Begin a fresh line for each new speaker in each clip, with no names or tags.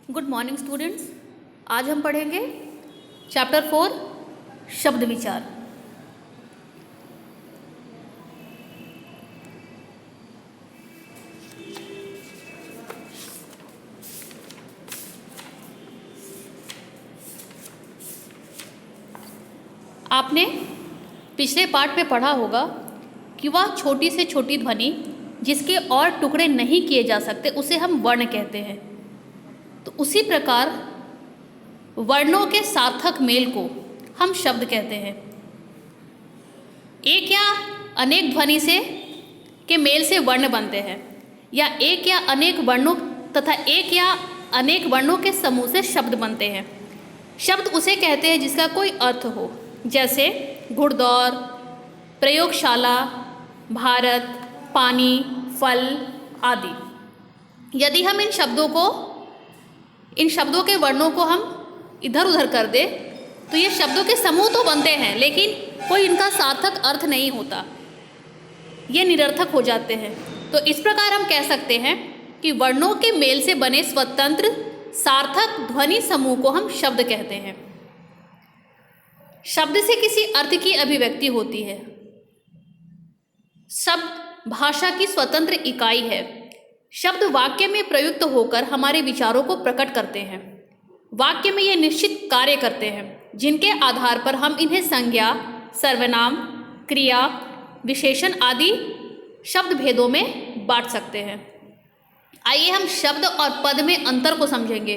Good morning students. आज हम पढ़ेंगे चैप्टर 4 शब्द विचार। आपने पिछले पार्ट में पढ़ा होगा कि वह छोटी से छोटी ध्वनि जिसके और टुकड़े नहीं किए जा सकते उसे हम वर्ण कहते हैं। तो उसी प्रकार वर्णों के सार्थक मेल को हम शब्द कहते हैं। एक या अनेक ध्वनि से के मेल से वर्ण बनते हैं, या एक या अनेक वर्णों तथा एक या अनेक वर्णों के समूह से शब्द बनते हैं। शब्द उसे कहते हैं जिसका कोई अर्थ हो, जैसे घुड़दौड़, प्रयोगशाला, भारत, पानी, फल आदि। यदि हम इन शब्दों के वर्णों को हम इधर उधर कर दे तो ये शब्दों के समूह तो बनते हैं, लेकिन कोई इनका सार्थक अर्थ नहीं होता, ये निरर्थक हो जाते हैं। तो इस प्रकार हम कह सकते हैं कि वर्णों के मेल से बने स्वतंत्र सार्थक ध्वनि समूह को हम शब्द कहते हैं। शब्द से किसी अर्थ की अभिव्यक्ति होती है। शब्द भाषा की स्वतंत्र इकाई है। शब्द वाक्य में प्रयुक्त होकर हमारे विचारों को प्रकट करते हैं। वाक्य में ये निश्चित कार्य करते हैं जिनके आधार पर हम इन्हें संज्ञा, सर्वनाम, क्रिया, विशेषण आदि शब्द भेदों में बांट सकते हैं। आइए हम शब्द और पद में अंतर को समझेंगे।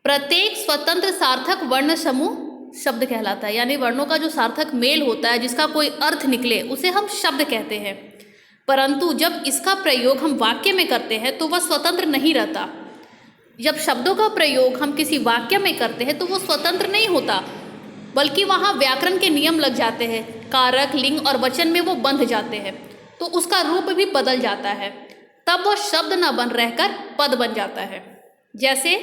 प्रत्येक स्वतंत्र सार्थक वर्ण समूह शब्द कहलाता है, यानी वर्णों का जो सार्थक मेल होता है जिसका कोई अर्थ निकले उसे हम शब्द कहते हैं। परंतु जब इसका प्रयोग हम वाक्य में करते हैं तो वह स्वतंत्र नहीं रहता। जब शब्दों का प्रयोग हम किसी वाक्य में करते हैं तो वो स्वतंत्र नहीं होता, बल्कि वहाँ व्याकरण के नियम लग जाते हैं। कारक, लिंग और वचन में वो बंध जाते हैं, तो उसका रूप भी बदल जाता है। तब वो शब्द न बन रहकर पद बन जाता है। जैसे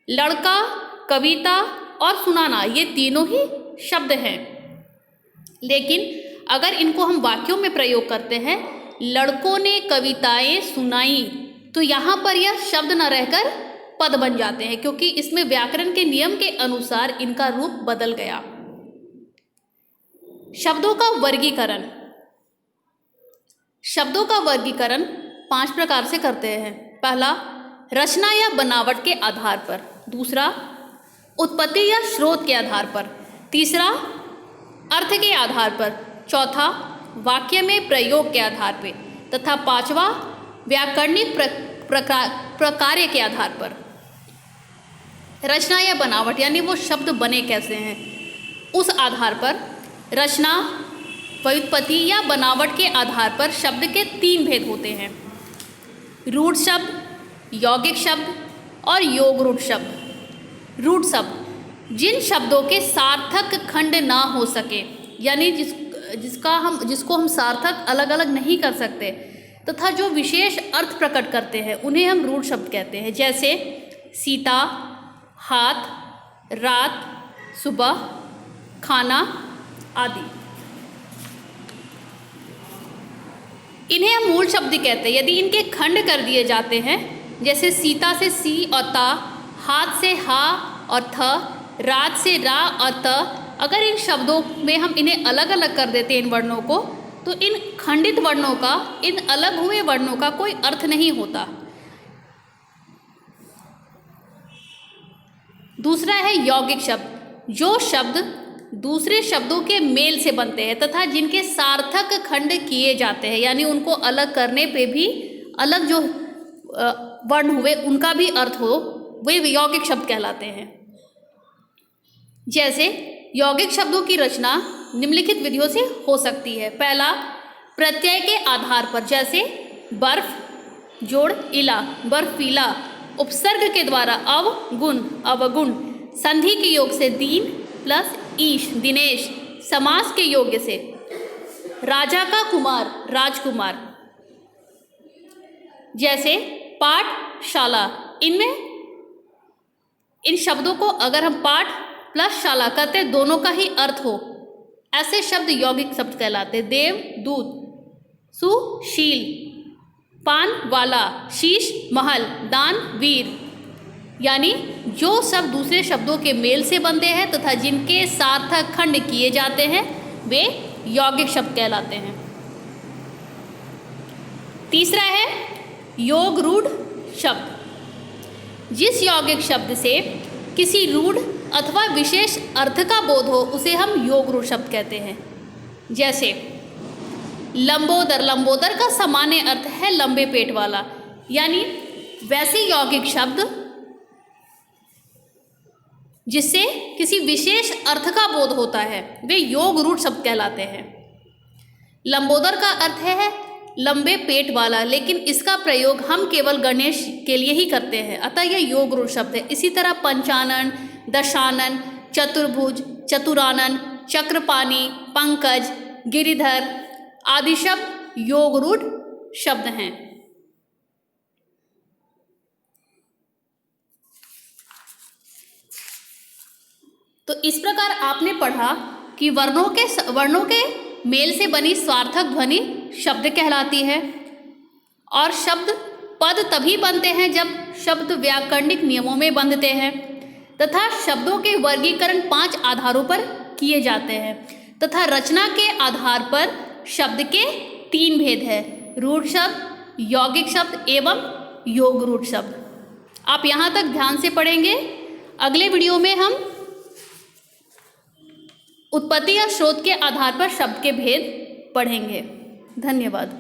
लड़का, कविता और सुनाना, ये तीनों ही शब्द हैं। लेकिन अगर इनको हम वाक्यों में प्रयोग करते हैं, लड़कों ने कविताएं सुनाई, तो यहाँ पर यह शब्द न रहकर पद बन जाते हैं, क्योंकि इसमें व्याकरण के नियम के अनुसार इनका रूप बदल गया। शब्दों का वर्गीकरण। शब्दों का वर्गीकरण 5 प्रकार से करते हैं। पहला, रचना या बनावट के आधार पर। दूसरा, उत्पत्ति या स्रोत के आधार पर। तीसरा, अर्थ के आधार पर। चौथा, वाक्य में प्रयोग के आधार पर। तथा पांचवा, व्याकरणिक प्रकार्य के आधार पर। रचना या बनावट यानी वो शब्द बने कैसे हैं, उस आधार पर रचना, व्युत्पत्ति या बनावट के आधार पर शब्द के 3 भेद होते हैं: रूढ़ शब्द, यौगिक शब्द और योगरूढ़ शब्द। रूढ़ शब्द जिन शब्दों के सार्थक खंड ना हो सके, यानी जिसको हम सार्थक अलग अलग नहीं कर सकते, तथा जो विशेष अर्थ प्रकट करते हैं उन्हें हम रूढ़ शब्द कहते हैं। जैसे सीता, हाथ, रात, सुबह, खाना आदि। इन्हें हम मूल शब्द कहते हैं यदि इनके खंड कर दिए जाते हैं। जैसे सीता से सी और ता, हाथ से हा और थ, रात से रा और त। अगर इन शब्दों में हम इन्हें अलग अलग कर देते हैं इन वर्णों को, तो इन खंडित वर्णों का, इन अलग हुए वर्णों का कोई अर्थ नहीं होता। दूसरा है यौगिक शब्द, जो शब्द दूसरे शब्दों के मेल से बनते हैं तथा जिनके सार्थक खंड किए जाते हैं, यानी उनको अलग करने पे भी अलग जो वर्ण हुए उनका भी अर्थ हो, वे यौगिक शब्द कहलाते हैं। जैसे यौगिक शब्दों की रचना निम्नलिखित विधियों से हो सकती है। पहला, प्रत्यय के आधार पर। जैसे बर्फ जोड़ इला, बर्फीला। उपसर्ग के द्वारा अवगुण, अवगुण। संधि के योग से दीन प्लस ईश, दिनेश। समास के योग से राजा का कुमार, राजकुमार। जैसे पाठशाला, इन शब्दों को अगर हम पाठ प्लस शाला करते दोनों का ही अर्थ हो, ऐसे शब्द यौगिक शब्द कहलाते। देव, दूत। सुशील, पान वाला। शीश, महल। दान, वीर। यानी जो शब्द दूसरे शब्दों के मेल से बनते हैं तथा जिनके सार्थक खंड किए जाते हैं वे यौगिक शब्द कहलाते हैं। तीसरा है योग रूढ़ शब्द। जिस यौगिक शब्द से किसी रूढ़ अथवा विशेष अर्थ का बोध हो उसे हम योग रूढ़ शब्द कहते हैं। जैसे लंबोदर, लंबोदर का सामान्य अर्थ है लंबे पेट वाला, यानी वैसे यौगिक शब्द जिससे किसी विशेष अर्थ का बोध होता है वे योग रूढ़ शब्द कहलाते हैं। लंबोदर का अर्थ है लंबे पेट वाला, लेकिन इसका प्रयोग हम केवल गणेश के लिए ही करते हैं, अतः यह योग रूढ़ शब्द है। इसी तरह पंचानन, दशानन, चतुर्भुज, चतुरानन, चक्रपाणी, पंकज, गिरिधर आदि शब्द योग रूढ़ शब्द हैं। तो इस प्रकार आपने पढ़ा कि वर्णों के मेल से बनी सार्थक ध्वनि शब्द कहलाती है, और शब्द पद तभी बनते हैं जब शब्द व्याकरणिक नियमों में बंधते हैं, तथा शब्दों के वर्गीकरण 5 आधारों पर किए जाते हैं, तथा रचना के आधार पर शब्द के 3 भेद हैं, रूढ़ शब्द, यौगिक शब्द एवं योग रूढ़ शब्द। आप यहाँ तक ध्यान से पढ़ेंगे। अगले वीडियो में हम उत्पत्ति या स्रोत के आधार पर शब्द के भेद पढ़ेंगे। धन्यवाद।